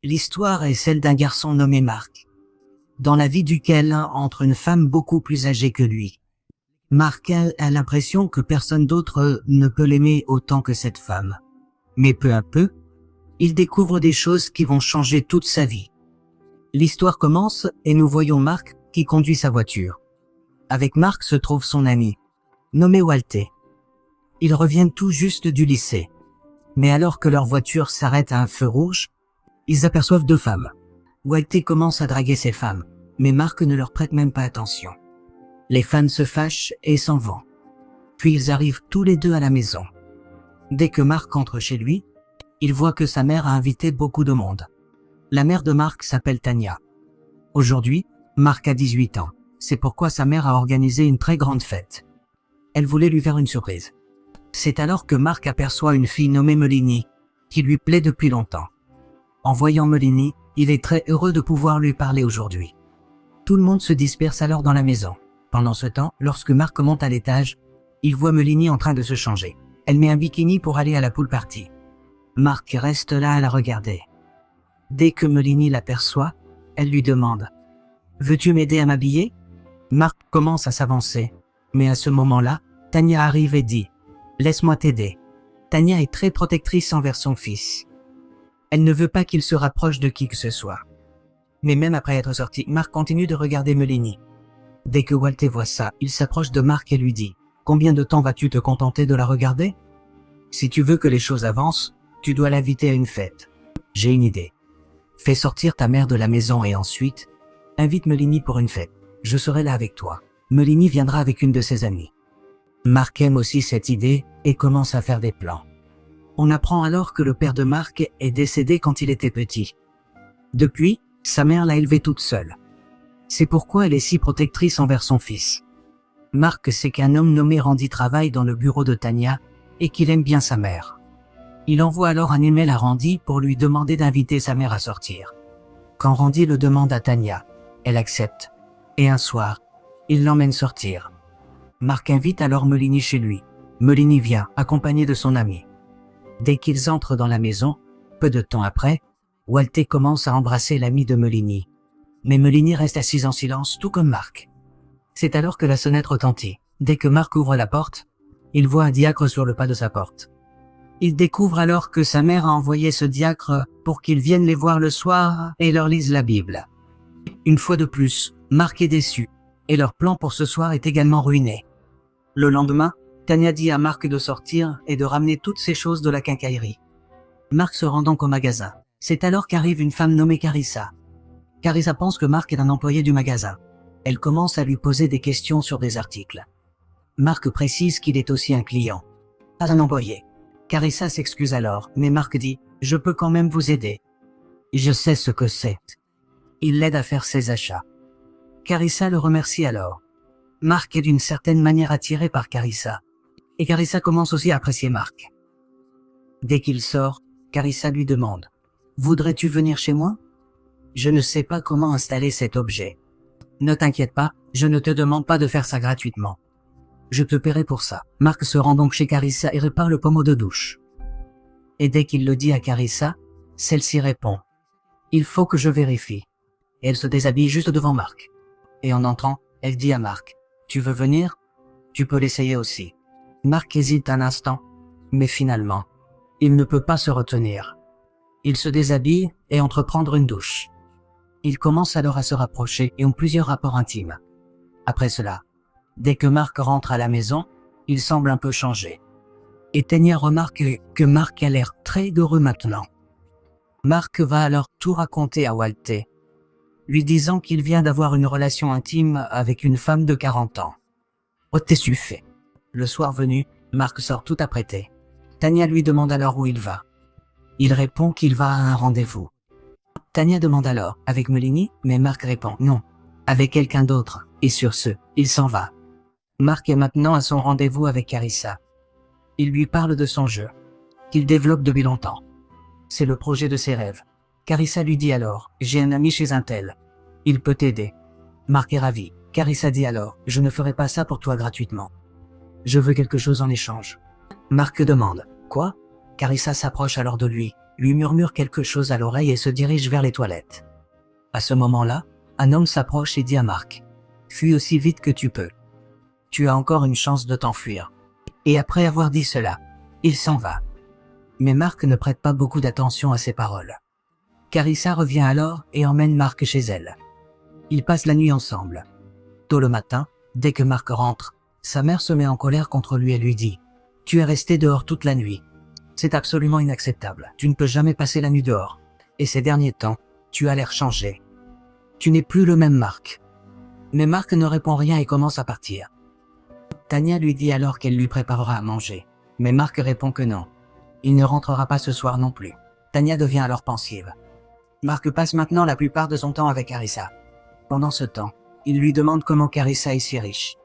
L'histoire est celle d'un garçon nommé Marc, dans la vie duquel entre une femme beaucoup plus âgée que lui. Marc a l'impression que personne d'autre ne peut l'aimer autant que cette femme. Mais peu à peu, il découvre des choses qui vont changer toute sa vie. L'histoire commence et nous voyons Marc qui conduit sa voiture. Avec Marc se trouve son ami, nommé Walter. Ils reviennent tout juste du lycée. Mais alors que leur voiture s'arrête à un feu rouge, ils aperçoivent deux femmes. Walter commence à draguer ces femmes, mais Marc ne leur prête même pas attention. Les femmes se fâchent et s'en vont. Puis ils arrivent tous les deux à la maison. Dès que Marc entre chez lui, il voit que sa mère a invité beaucoup de monde. La mère de Marc s'appelle Tania. Aujourd'hui, Marc a 18 ans. C'est pourquoi sa mère a organisé une très grande fête. Elle voulait lui faire une surprise. C'est alors que Marc aperçoit une fille nommée Melanie, qui lui plaît depuis longtemps. En voyant Melanie, il est très heureux de pouvoir lui parler aujourd'hui. Tout le monde se disperse alors dans la maison. Pendant ce temps, lorsque Marc monte à l'étage, il voit Melanie en train de se changer. Elle met un bikini pour aller à la pool party. Marc reste là à la regarder. Dès que Melanie l'aperçoit, elle lui demande « Veux-tu m'aider à m'habiller ?» Marc commence à s'avancer. Mais à ce moment-là, Tania arrive et dit « Laisse-moi t'aider ». Tania est très protectrice envers son fils. Elle ne veut pas qu'il se rapproche de qui que ce soit. Mais même après être sorti, Marc continue de regarder Melanie. Dès que Walter voit ça, il s'approche de Marc et lui dit « Combien de temps vas-tu te contenter de la regarder? Si tu veux que les choses avancent, tu dois l'inviter à une fête. J'ai une idée. Fais sortir ta mère de la maison et ensuite, invite Melanie pour une fête. Je serai là avec toi. Melanie viendra avec une de ses amies. » Marc aime aussi cette idée et commence à faire des plans. On apprend alors que le père de Marc est décédé quand il était petit. Depuis, sa mère l'a élevé toute seule. C'est pourquoi elle est si protectrice envers son fils. Marc sait qu'un homme nommé Randy travaille dans le bureau de Tania et qu'il aime bien sa mère. Il envoie alors un email à Randy pour lui demander d'inviter sa mère à sortir. Quand Randy le demande à Tania, elle accepte. Et un soir, il l'emmène sortir. Marc invite alors Melanie chez lui. Melanie vient, accompagnée de son ami. Dès qu'ils entrent dans la maison, peu de temps après, Walter commence à embrasser l'ami de Melanie. Mais Melanie reste assise en silence, tout comme Marc. C'est alors que la sonnette retentit. Dès que Marc ouvre la porte, il voit un diacre sur le pas de sa porte. Il découvre alors que sa mère a envoyé ce diacre pour qu'il vienne les voir le soir et leur lise la Bible. Une fois de plus, Marc est déçu, et leur plan pour ce soir est également ruiné. Le lendemain, Tania dit à Marc de sortir et de ramener toutes ces choses de la quincaillerie. Marc se rend donc au magasin. C'est alors qu'arrive une femme nommée Carissa. Carissa pense que Marc est un employé du magasin. Elle commence à lui poser des questions sur des articles. Marc précise qu'il est aussi un client, pas un employé. Carissa s'excuse alors, mais Marc dit « Je peux quand même vous aider. Je sais ce que c'est. » Il l'aide à faire ses achats. Carissa le remercie alors. Marc est d'une certaine manière attiré par Carissa. Et Carissa commence aussi à apprécier Marc. Dès qu'il sort, Carissa lui demande « Voudrais-tu venir chez moi? Je ne sais pas comment installer cet objet. Ne t'inquiète pas, je ne te demande pas de faire ça gratuitement. Je te paierai pour ça. » Marc se rend donc chez Carissa et répare le pommeau de douche. Et dès qu'il le dit à Carissa, celle-ci répond « Il faut que je vérifie. » Et elle se déshabille juste devant Marc. Et en entrant, elle dit à Marc « Tu veux venir? Tu peux l'essayer aussi. » Marc hésite un instant, mais finalement, il ne peut pas se retenir. Il se déshabille et entre prendre une douche. Ils commencent alors à se rapprocher et ont plusieurs rapports intimes. Après cela, dès que Marc rentre à la maison, il semble un peu changé. Et Tania remarque que Marc a l'air très heureux maintenant. Marc va alors tout raconter à Walter, lui disant qu'il vient d'avoir une relation intime avec une femme de 40 ans. « Oh, t'es suffit. » Le soir venu, Marc sort tout apprêté. Tania lui demande alors où il va. Il répond qu'il va à un rendez-vous. Tania demande alors « Avec Melanie ?» Mais Marc répond « Non, avec quelqu'un d'autre. » Et sur ce, il s'en va. Marc est maintenant à son rendez-vous avec Carissa. Il lui parle de son jeu, qu'il développe depuis longtemps. C'est le projet de ses rêves. Carissa lui dit alors « J'ai un ami chez un tel. Il peut t'aider. » Marc est ravi. Carissa dit alors « Je ne ferai pas ça pour toi gratuitement. Je veux quelque chose en échange. » Marc demande « Quoi ?» Carissa s'approche alors de lui, lui murmure quelque chose à l'oreille et se dirige vers les toilettes. À ce moment-là, un homme s'approche et dit à Mark: « Fuis aussi vite que tu peux. Tu as encore une chance de t'enfuir. » Et après avoir dit cela, il s'en va. Mais Mark ne prête pas beaucoup d'attention à ces paroles. Carissa revient alors et emmène Mark chez elle. Ils passent la nuit ensemble. Tôt le matin, dès que Mark rentre, sa mère se met en colère contre lui et lui dit: « Tu es resté dehors toute la nuit. C'est absolument inacceptable. Tu ne peux jamais passer la nuit dehors. Et ces derniers temps, tu as l'air changé. Tu n'es plus le même Mark. » Mais Mark ne répond rien et commence à partir. Tanya lui dit alors qu'elle lui préparera à manger. Mais Mark répond que non. Il ne rentrera pas ce soir non plus. Tanya devient alors pensive. Mark passe maintenant la plupart de son temps avec Carissa. Pendant ce temps, il lui demande comment Carissa est si riche.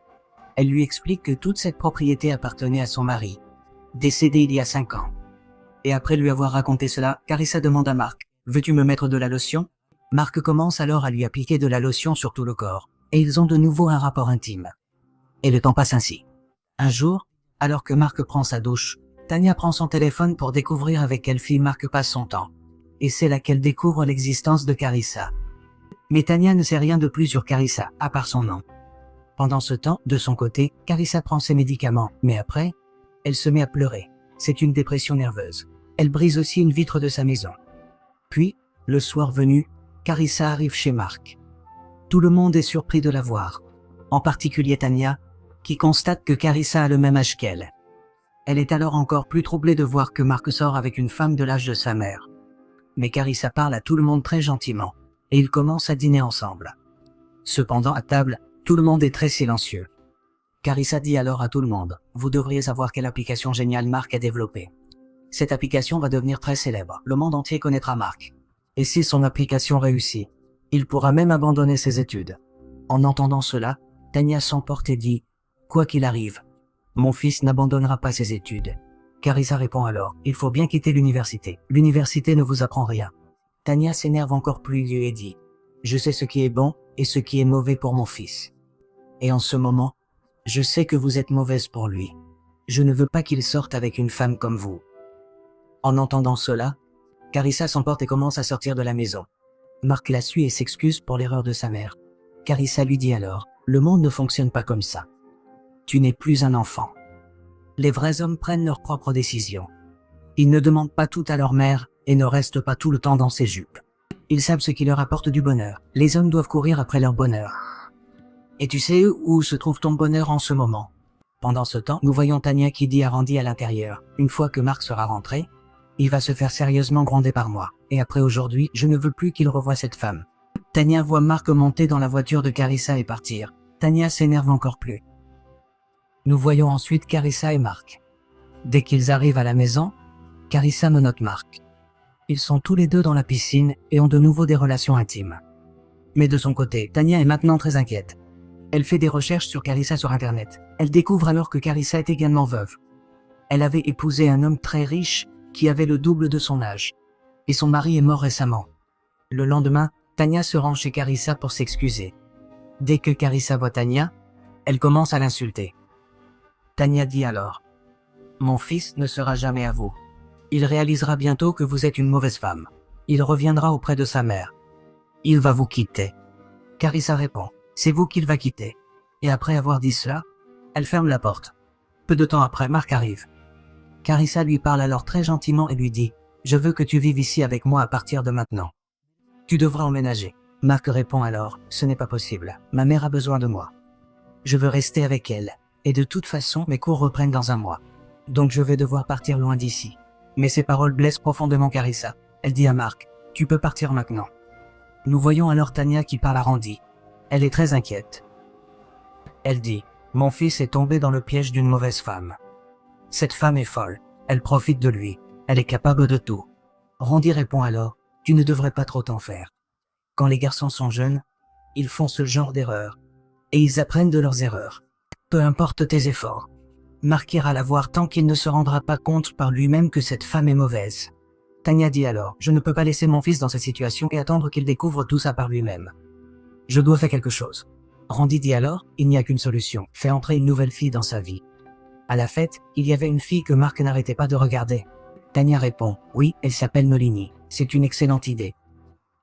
Elle lui explique que toute cette propriété appartenait à son mari, décédé il y a 5 ans. Et après lui avoir raconté cela, Carissa demande à Mark: « Veux-tu me mettre de la lotion ?» Mark commence alors à lui appliquer de la lotion sur tout le corps, et ils ont de nouveau un rapport intime. Et le temps passe ainsi. Un jour, alors que Mark prend sa douche, Tanya prend son téléphone pour découvrir avec quelle fille Mark passe son temps. Et c'est là qu'elle découvre l'existence de Carissa. Mais Tanya ne sait rien de plus sur Carissa, à part son nom. Pendant ce temps, de son côté, Carissa prend ses médicaments, mais après, elle se met à pleurer. C'est une dépression nerveuse. Elle brise aussi une vitre de sa maison. Puis, le soir venu, Carissa arrive chez Mark. Tout le monde est surpris de la voir. En particulier Tanya, qui constate que Carissa a le même âge qu'elle. Elle est alors encore plus troublée de voir que Mark sort avec une femme de l'âge de sa mère. Mais Carissa parle à tout le monde très gentiment, et ils commencent à dîner ensemble. Cependant, à table, tout le monde est très silencieux. Carissa dit alors à tout le monde: « Vous devriez savoir quelle application géniale Mark a développée. Cette application va devenir très célèbre, le monde entier connaîtra Mark. Et si son application réussit, il pourra même abandonner ses études. » En entendant cela, Tanya s'emporte et dit: « Quoi qu'il arrive, mon fils n'abandonnera pas ses études. » Carissa répond alors: « Il faut bien quitter l'université. L'université ne vous apprend rien. » Tanya s'énerve encore plus et dit: « Je sais ce qui est bon et ce qui est mauvais pour mon fils. Et en ce moment, je sais que vous êtes mauvaise pour lui. Je ne veux pas qu'il sorte avec une femme comme vous. » En entendant cela, Carissa s'emporte et commence à sortir de la maison. Mark la suit et s'excuse pour l'erreur de sa mère. Carissa lui dit alors: « Le monde ne fonctionne pas comme ça. Tu n'es plus un enfant. Les vrais hommes prennent leurs propres décisions. Ils ne demandent pas tout à leur mère et ne restent pas tout le temps dans ses jupes. Ils savent ce qui leur apporte du bonheur. Les hommes doivent courir après leur bonheur. Et tu sais où se trouve ton bonheur en ce moment ?» Pendant ce temps, nous voyons Tanya qui dit à Randy à l'intérieur: « Une fois que Mark sera rentré, il va se faire sérieusement gronder par moi. Et après aujourd'hui, je ne veux plus qu'il revoie cette femme. » Tanya voit Mark monter dans la voiture de Carissa et partir. Tanya s'énerve encore plus. Nous voyons ensuite Carissa et Mark. Dès qu'ils arrivent à la maison, Carissa menotte Mark. Ils sont tous les deux dans la piscine et ont de nouveau des relations intimes. Mais de son côté, Tanya est maintenant très inquiète. Elle fait des recherches sur Carissa sur Internet. Elle découvre alors que Carissa est également veuve. Elle avait épousé un homme très riche qui avait le double de son âge. Et son mari est mort récemment. Le lendemain, Tanya se rend chez Carissa pour s'excuser. Dès que Carissa voit Tanya, elle commence à l'insulter. Tanya dit alors: « Mon fils ne sera jamais à vous. Il réalisera bientôt que vous êtes une mauvaise femme. Il reviendra auprès de sa mère. Il va vous quitter. » Carissa répond: « C'est vous qu'il va quitter. » Et après avoir dit cela, elle ferme la porte. Peu de temps après, Mark arrive. Carissa lui parle alors très gentiment et lui dit: « Je veux que tu vives ici avec moi à partir de maintenant. Tu devras emménager. » Mark répond alors: « Ce n'est pas possible. Ma mère a besoin de moi. Je veux rester avec elle. Et de toute façon, mes cours reprennent dans un mois. Donc je vais devoir partir loin d'ici. » Mais ces paroles blessent profondément Carissa. Elle dit à Mark: « Tu peux partir maintenant. » Nous voyons alors Tanya qui parle à Randy. Elle est très inquiète. Elle dit: « Mon fils est tombé dans le piège d'une mauvaise femme. Cette femme est folle. Elle profite de lui. Elle est capable de tout. » Randy répond alors: « Tu ne devrais pas trop t'en faire. Quand les garçons sont jeunes, ils font ce genre d'erreurs. Et ils apprennent de leurs erreurs. Peu importe tes efforts. Mark ira la voir tant qu'il ne se rendra pas compte par lui-même que cette femme est mauvaise. » Tanya dit alors: « Je ne peux pas laisser mon fils dans cette situation et attendre qu'il découvre tout ça par lui-même. Je dois faire quelque chose. » Randy dit alors: « Il n'y a qu'une solution. Fais entrer une nouvelle fille dans sa vie. » À la fête, il y avait une fille que Mark n'arrêtait pas de regarder. Tania répond, oui, elle s'appelle Melanie. C'est une excellente idée.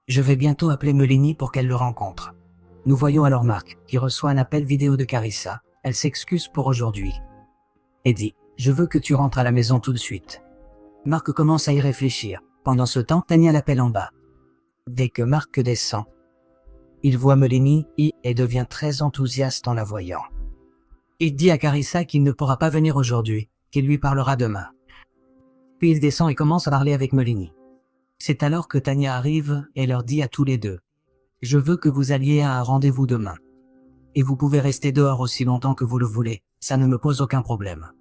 Je vais bientôt appeler Melanie pour qu'elle le rencontre. Nous voyons alors Marc, qui reçoit un appel vidéo de Carissa. Elle s'excuse pour aujourd'hui. Et dit, je veux que tu rentres à la maison tout de suite. Marc commence à y réfléchir. Pendant ce temps, Tania l'appelle en bas. Dès que Marc descend, il voit Melanie et devient très enthousiaste en la voyant. Il dit à Carissa qu'il ne pourra pas venir aujourd'hui, qu'il lui parlera demain. Puis il descend et commence à parler avec Melanie. C'est alors que Tania arrive et leur dit à tous les deux, « Je veux que vous alliez à un rendez-vous demain. Et vous pouvez rester dehors aussi longtemps que vous le voulez, ça ne me pose aucun problème.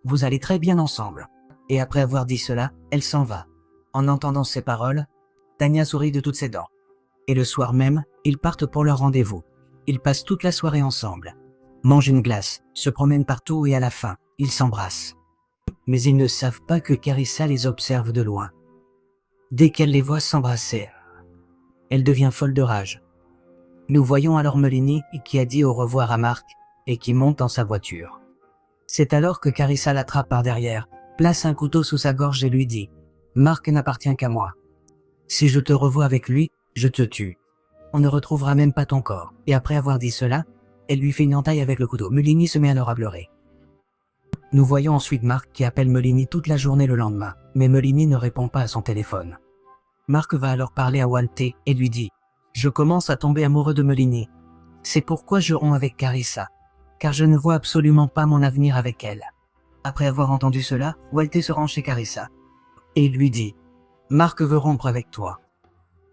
Vous allez très bien ensemble. » Et après avoir dit cela, elle s'en va. En entendant ces paroles, Tania sourit de toutes ses dents. Et le soir même, ils partent pour leur rendez-vous. Ils passent toute la soirée ensemble, mangent une glace, se promènent partout et à la fin, ils s'embrassent. Mais ils ne savent pas que Carissa les observe de loin. Dès qu'elle les voit s'embrasser, elle devient folle de rage. Nous voyons alors Melanie qui a dit au revoir à Marc et qui monte dans sa voiture. C'est alors que Carissa l'attrape par derrière, place un couteau sous sa gorge et lui dit « Marc n'appartient qu'à moi. Si je te revois avec lui, je te tue. On ne retrouvera même pas ton corps. » Et après avoir dit cela, elle lui fait une entaille avec le couteau. Melanie se met alors à pleurer. Nous voyons ensuite Marc qui appelle Melanie toute la journée le lendemain, mais Melanie ne répond pas à son téléphone. Marc va alors parler à Walter et lui dit « Je commence à tomber amoureux de Melanie. C'est pourquoi je romps avec Carissa, car je ne vois absolument pas mon avenir avec elle. » Après avoir entendu cela, Walter se rend chez Carissa et il lui dit « Marc veut rompre avec toi.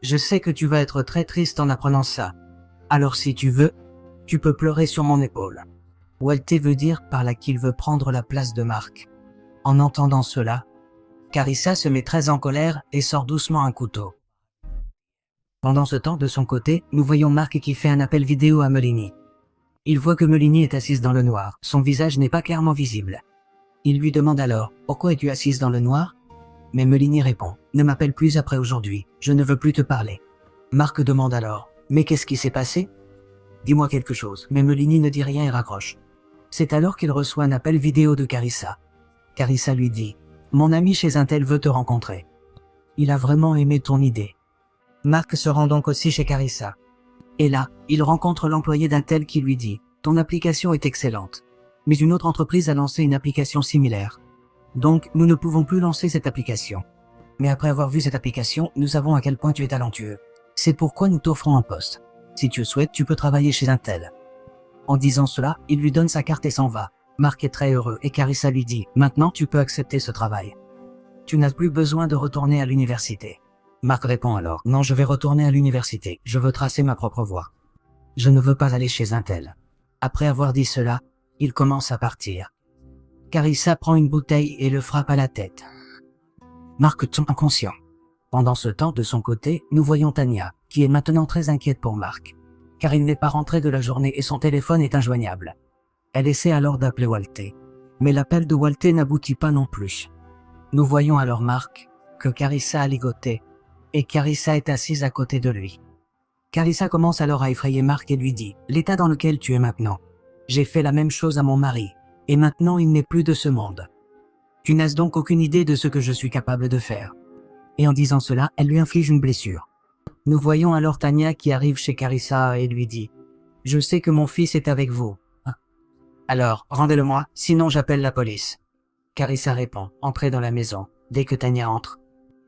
Je sais que tu vas être très triste en apprenant ça. Alors si tu veux, tu peux pleurer sur mon épaule. » Walter veut dire par là qu'il veut prendre la place de Marc. En entendant cela, Carissa se met très en colère et sort doucement un couteau. Pendant ce temps, de son côté, nous voyons Marc qui fait un appel vidéo à Melanie. Il voit que Melanie est assise dans le noir, son visage n'est pas clairement visible. Il lui demande alors « Pourquoi es-tu assise dans le noir ?» Mais Melanie répond « Ne m'appelle plus après aujourd'hui, je ne veux plus te parler. » Marc demande alors « Mais qu'est-ce qui s'est passé ? Dis-moi quelque chose. » Mais Melanie ne dit rien et raccroche. C'est alors qu'il reçoit un appel vidéo de Carissa. Carissa lui dit « Mon ami chez un tel veut te rencontrer. Il a vraiment aimé ton idée. » Marc se rend donc aussi chez Carissa. Et là, il rencontre l'employé d'un tel qui lui dit « Ton application est excellente, mais une autre entreprise a lancé une application similaire. Donc, nous ne pouvons plus lancer cette application. Mais après avoir vu cette application, nous savons à quel point tu es talentueux. C'est pourquoi nous t'offrons un poste. Si tu le souhaites, tu peux travailler chez un tel. » En disant cela, il lui donne sa carte et s'en va. Marc est très heureux et Carissa lui dit « Maintenant tu peux accepter ce travail. Tu n'as plus besoin de retourner à l'université. » Marc répond alors « Non, je vais retourner à l'université, je veux tracer ma propre voie. Je ne veux pas aller chez un tel. » Après avoir dit cela, il commence à partir. Carissa prend une bouteille et le frappe à la tête. Marc tombe inconscient. Pendant ce temps, de son côté, nous voyons Tania, qui est maintenant très inquiète pour Marc, car il n'est pas rentré de la journée et son téléphone est injoignable. Elle essaie alors d'appeler Walter, mais l'appel de Walter n'aboutit pas non plus. Nous voyons alors Marc, que Carissa a ligoté, et Carissa est assise à côté de lui. Carissa commence alors à effrayer Marc et lui dit « L'état dans lequel tu es maintenant, j'ai fait la même chose à mon mari, et maintenant il n'est plus de ce monde. Tu n'as donc aucune idée de ce que je suis capable de faire. » Et en disant cela, elle lui inflige une blessure. Nous voyons alors Tania qui arrive chez Carissa et lui dit « Je sais que mon fils est avec vous. Alors, rendez-le-moi, sinon j'appelle la police. » Carissa répond « Entrez dans la maison. » Dès que Tania entre,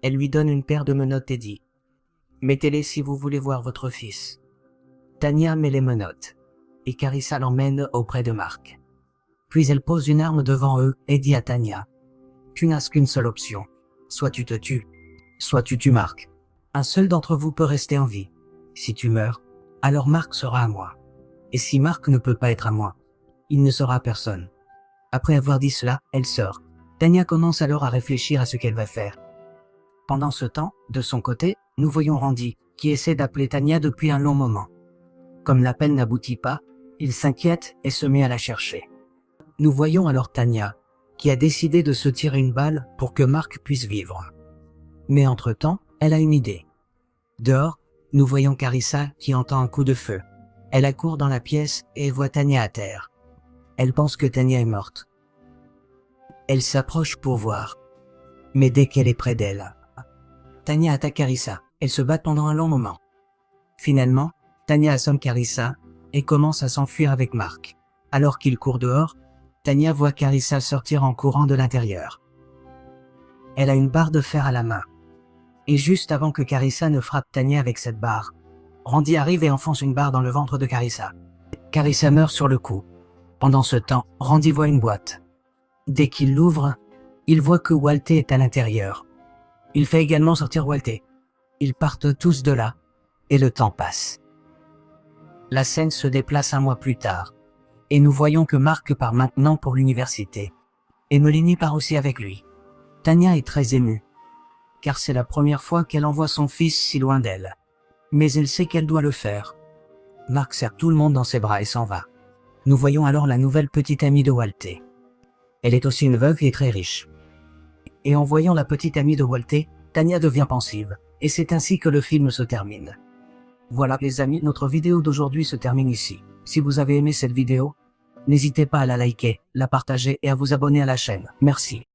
elle lui donne une paire de menottes et dit « Mettez-les si vous voulez voir votre fils. » Tania met les menottes, et Carissa l'emmène auprès de Marc. Puis elle pose une arme devant eux et dit à Tania « Tu n'as qu'une seule option. Soit tu te tues, soit tu tues Marc. Un seul d'entre vous peut rester en vie. Si tu meurs, alors Marc sera à moi. Et si Marc ne peut pas être à moi, il ne sera à personne. » Après avoir dit cela, elle sort. Tania commence alors à réfléchir à ce qu'elle va faire. Pendant ce temps, de son côté, nous voyons Randy, qui essaie d'appeler Tania depuis un long moment. Comme l'appel n'aboutit pas, il s'inquiète et se met à la chercher. Nous voyons alors Tania, qui a décidé de se tirer une balle pour que Marc puisse vivre. Mais entre-temps, elle a une idée. Dehors, nous voyons Carissa qui entend un coup de feu. Elle accourt dans la pièce et voit Tania à terre. Elle pense que Tania est morte. Elle s'approche pour voir. Mais dès qu'elle est près d'elle, Tanya attaque Carissa. Elles se battent pendant un long moment. Finalement, Tanya assomme Carissa et commence à s'enfuir avec Mark. Alors qu'il court dehors, Tanya voit Carissa sortir en courant de l'intérieur. Elle a une barre de fer à la main. Et juste avant que Carissa ne frappe Tanya avec cette barre, Randy arrive et enfonce une barre dans le ventre de Carissa. Carissa meurt sur le coup. Pendant ce temps, Randy voit une boîte. Dès qu'il l'ouvre, il voit que Walter est à l'intérieur. Il fait également sortir Walter. Ils partent tous de là, et le temps passe. La scène se déplace un mois plus tard, et nous voyons que Mark part maintenant pour l'université. Et Melanie part aussi avec lui. Tanya est très émue, car c'est la première fois qu'elle envoie son fils si loin d'elle. Mais elle sait qu'elle doit le faire. Mark serre tout le monde dans ses bras et s'en va. Nous voyons alors la nouvelle petite amie de Walter. Elle est aussi une veuve et très riche. Et en voyant la petite amie de Walter, Tanya devient pensive, et c'est ainsi que le film se termine. Voilà les amis, notre vidéo d'aujourd'hui se termine ici. Si vous avez aimé cette vidéo, n'hésitez pas à la liker, la partager et à vous abonner à la chaîne. Merci.